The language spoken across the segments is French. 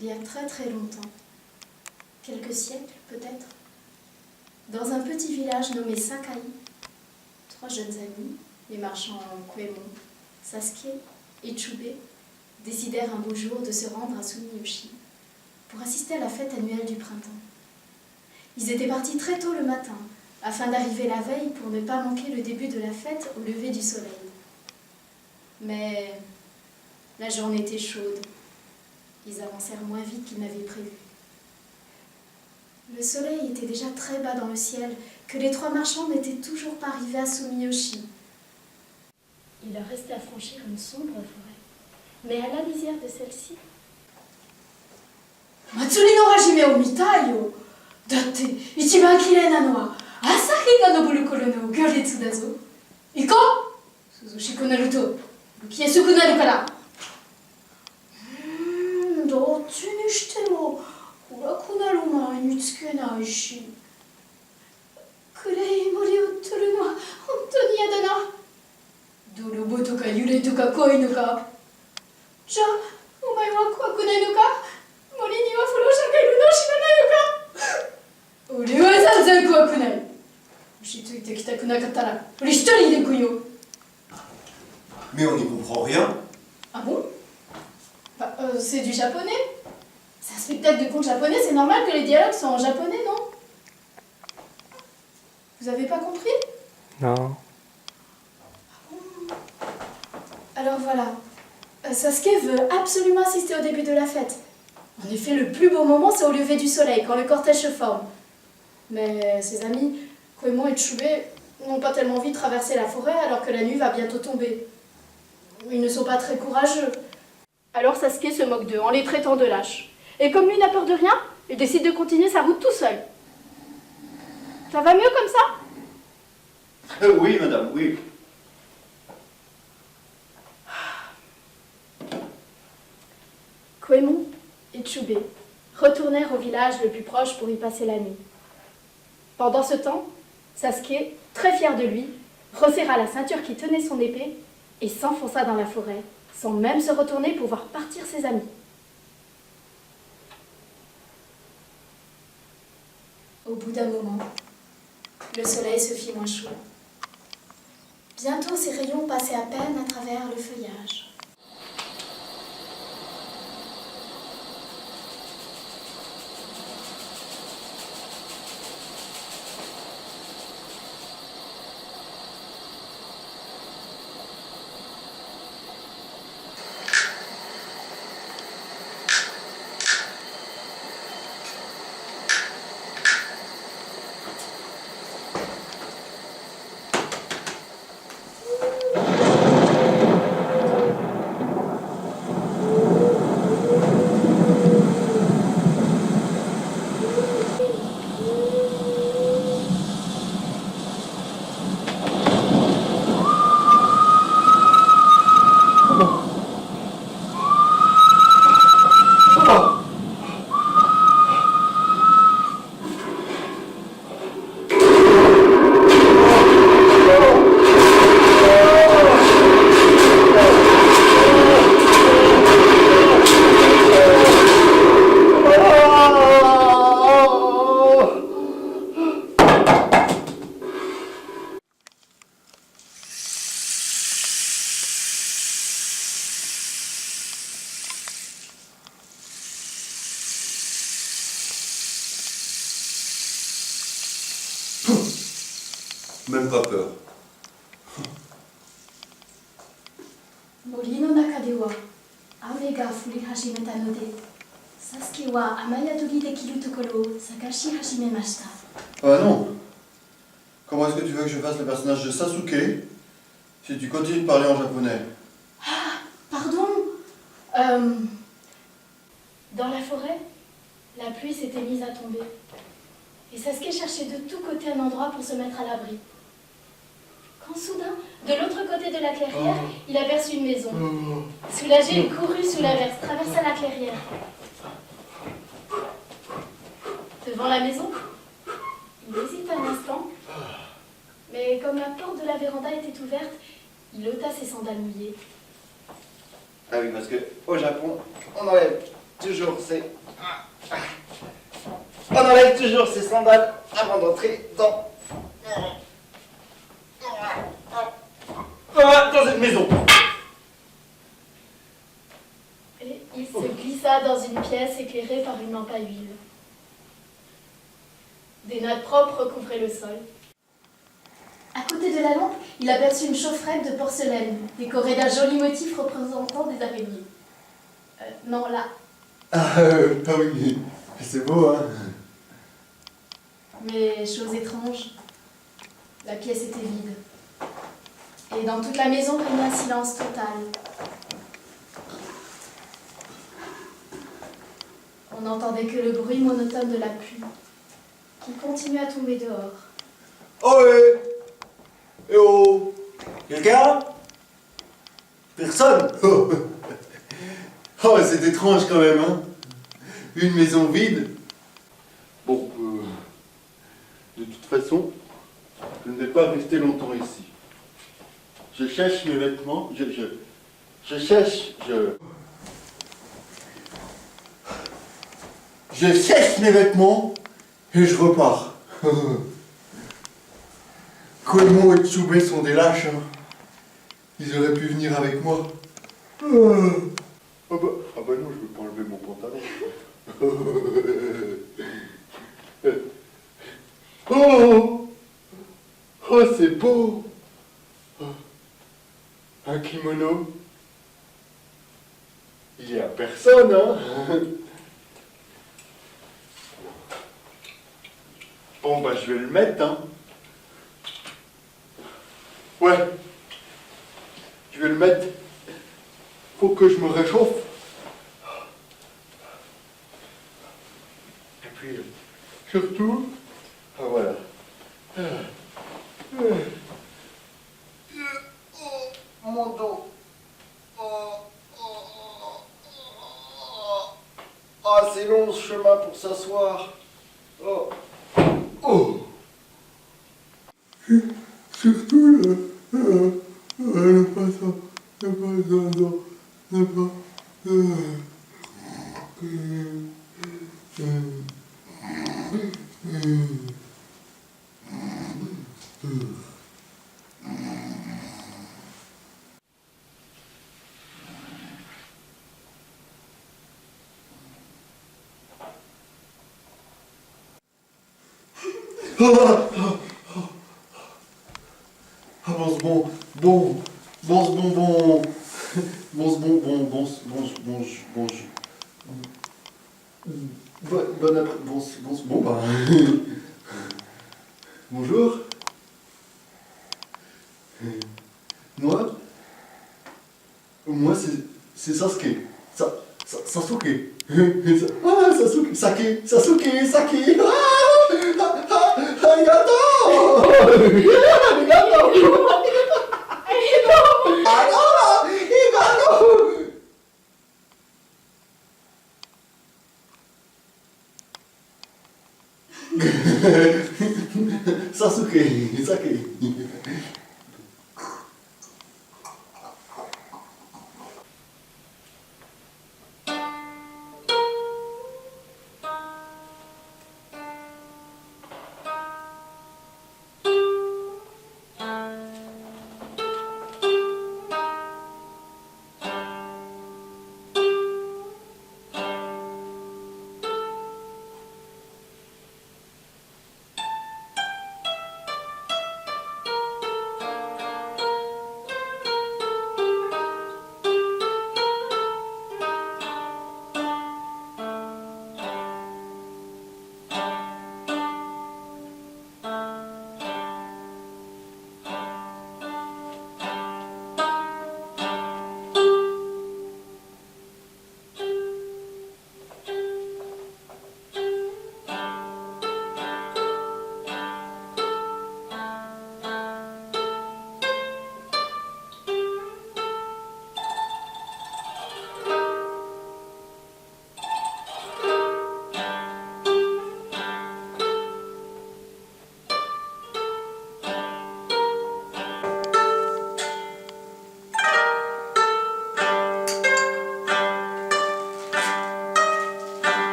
il y a très très longtemps, quelques siècles peut-être, dans un petit village nommé Sakai, 3 jeunes amis, les marchands Koemon, Sasuke et Chubei, décidèrent un beau jour de se rendre à Sumiyoshi pour assister à la fête annuelle du printemps. Ils étaient partis très tôt le matin, afin d'arriver la veille pour ne pas manquer le début de la fête au lever du soleil. Mais la journée était chaude. Ils avancèrent moins vite qu'ils n'avaient prévu. Le soleil était déjà très bas dans le ciel, que les 3 marchands n'étaient toujours pas arrivés à Sumiyoshi. Il leur restait à franchir une sombre forêt. Mais à la lisière de celle-ci... Matsuri no hajime o mitai yo. Datte, ichiban kirei na no wa asahi ga noboru koro no gyoretsu da zo. Iko! Suzushiku naru to uki yasuku naru kara. どっちにしても暗くなる前につけないし、暗い森を取るのは本当に嫌だな。泥棒とか幽霊とか怖いのか。じゃあお前は怖くないのか。森には不老者がいるのを知らないのか。俺は全然怖くない。もしついてきたくなかったら俺一人で来いよ。 Mais on n'y comprend rien. Ah bon? Bah, c'est du japonais. C'est un spectacle de contes japonais, c'est normal que les dialogues soient en japonais, non? Vous avez pas compris? Non. Alors voilà, Sasuke veut absolument assister au début de la fête. En effet, le plus beau moment, c'est au lever du soleil, quand le cortège se forme. Mais ses amis, Koemon et Chubei, n'ont pas tellement envie de traverser la forêt alors que la nuit va bientôt tomber. Ils ne sont pas très courageux. Alors Sasuke se moque d'eux en les traitant de lâches. Et comme lui n'a peur de rien, il décide de continuer sa route tout seul. Ça va mieux comme ça? Oui, madame, oui. Koemon et Chubei retournèrent au village le plus proche pour y passer la nuit. Pendant ce temps, Sasuke, très fier de lui, resserra la ceinture qui tenait son épée et s'enfonça dans la forêt, sans même se retourner pour voir partir ses amis. Au bout d'un moment, le soleil se fit moins chaud. Bientôt, ses rayons passaient à peine à travers le feuillage. Même pas peur. 森の中では雨が降り始めたので、サスケは雨宿りできるところを探し始めました。 Ah non. Comment est-ce que tu veux que je fasse le personnage de Sasuke si tu continues de parler en japonais? Ah, pardon. Dans la forêt, la pluie s'était mise à tomber. Et Sasuke cherchait de tous côtés un endroit pour se mettre à l'abri. Quand soudain, de l'autre côté de la clairière, il aperçut une maison. Soulagé, il courut sous l'averse, traversa la clairière. Devant la maison, il hésita un instant, mais comme la porte de la véranda était ouverte, il ôta ses sandales mouillées. Ah oui, parce que au Japon, on enlève toujours ses... On enlève toujours ses sandales avant d'entrer dans une maison. Et il se glissa dans une pièce éclairée par une lampe à huile. Des nattes propres recouvraient le sol. À côté de la lampe, il aperçut une chaufferette de porcelaine, décorée d'un joli motif représentant des araignées. Non, là. Ah oui, c'est beau, hein. Mais chose étrange, la pièce était vide. Et dans toute la maison régnait un silence total. On n'entendait que le bruit monotone de la pluie, qui continuait à tomber dehors. Oh eh oh, quelqu'un? Personne? Oh, c'est étrange quand même, hein. Une maison vide. Bon, de toute façon, je ne vais pas rester longtemps ici. Je cherche mes vêtements, je cherche mes vêtements et je repars. Koemo et Tsubé sont des lâches, hein. Ils auraient pu venir avec moi. Ah bah non, je ne veux pas enlever mon pantalon. Oh, oh, c'est beau. Un kimono. Il y a personne, hein. Bon, bah je vais le mettre, hein. Ouais. Je vais le mettre. Faut que je me réchauffe. Et puis, surtout, ah, voilà. Oh, mon dos. Ah, c'est long ce chemin pour s'asseoir. Oh. Oh. Surtout le passant, le pas. Ah bon, ce bon, bon, ce bonbon, bon, ce bonbon, bon, bon après, bon, ce bon, bah. Bonjour. Moi, c'est Sasuke. Sasuke. Ah, Sasuke. Sake. Arigato. Sasuke, Sake.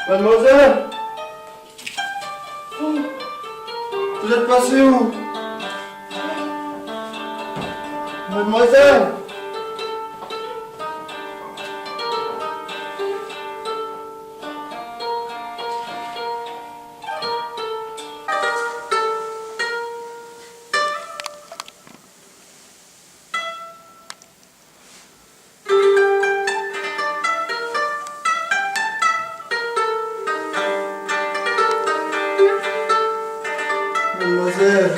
Mademoiselle! Oh, vous êtes passé où? Mademoiselle! Mademoiselle!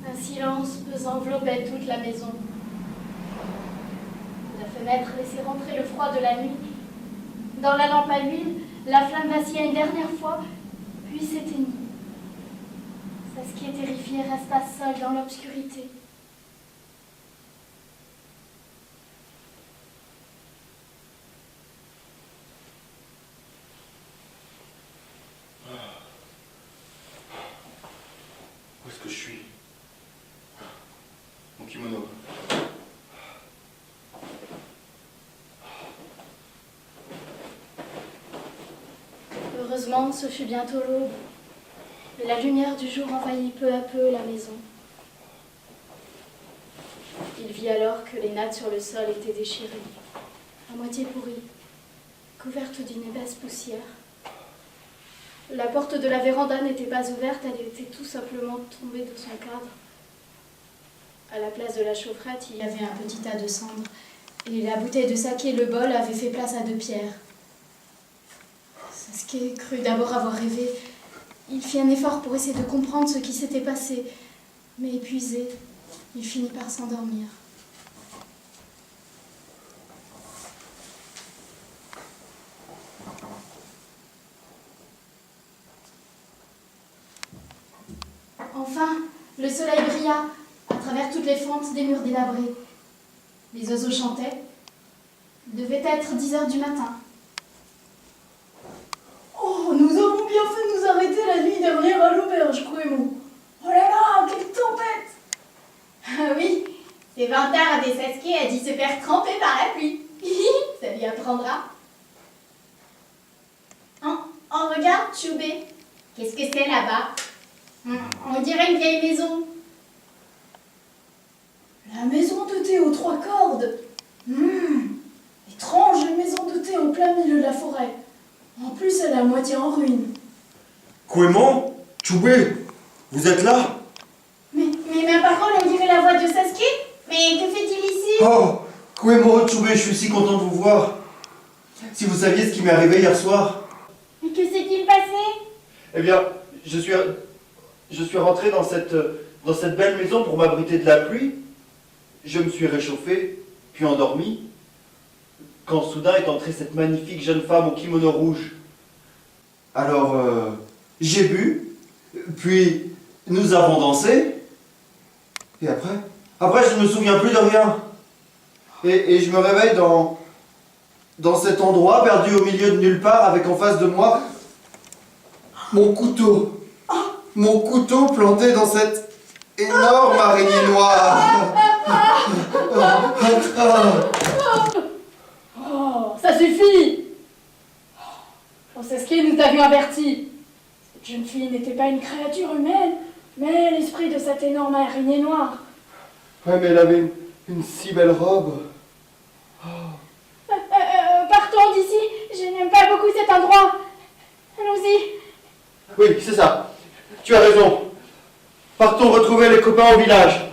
Un silence pesant enveloppait toute la maison. La fenêtre laissait rentrer le froid de la nuit. Dans la lampe à huile, la flamme vacilla une dernière fois, puis s'éteignit. Saskia, terrifiée, resta seule dans l'obscurité. Où est-ce que je suis? Mon kimono. Heureusement, ce fut bientôt l'aube, et la lumière du jour envahit peu à peu la maison. Il vit alors que les nattes sur le sol étaient déchirées, à moitié pourries, couvertes d'une épaisse poussière. La porte de la véranda n'était pas ouverte, elle était tout simplement tombée de son cadre. À la place de la chaufferette, il y avait un petit tas de cendres, et la bouteille de saké et le bol avaient fait place à 2 pierres. Sasuke crut d'abord avoir rêvé. Il fit un effort pour essayer de comprendre ce qui s'était passé, mais épuisé, il finit par s'endormir. Enfin, le soleil brilla à travers toutes les fentes des murs délabrés. Les oiseaux chantaient. Il devait être 10 heures du matin. Oh, nous vantards des Sasuke a dit se faire tremper par la pluie. Ça lui apprendra. Oh, regarde, Choubé. Qu'est-ce que c'est là-bas? On dirait une vieille maison. La maison de thé aux 3 cordes. Étrange maison de thé au plein milieu de la forêt. En plus, elle est à moitié en ruine. Koemon, Choubé, vous êtes là? Mais ma parole, on dirait la voix de Sasuke. Mais que fait-il ici? Oh, Koemon, Choubé, je suis si content de vous voir. Si vous saviez ce qui m'est arrivé hier soir. Mais que s'est-il passé? Eh bien, je suis rentré dans cette belle maison pour m'abriter de la pluie. Je me suis réchauffé, puis endormi, quand soudain est entrée cette magnifique jeune femme au kimono rouge. Alors, j'ai bu, puis nous avons dansé, et après je ne me souviens plus de rien. Et je me réveille dans cet endroit perdu au milieu de nulle part, avec en face de moi mon couteau. Mon couteau planté dans cette énorme araignée noire. Oh, ça suffit! Oh, Sasuke, nous t'avions averti. Cette jeune fille n'était pas une créature humaine, mais l'esprit de cette énorme araignée noire. Ouais, mais elle avait une si belle robe. Partons d'ici, je n'aime pas beaucoup cet endroit. Allons-y. Oui, c'est ça. Tu as raison. Partons retrouver les copains au village.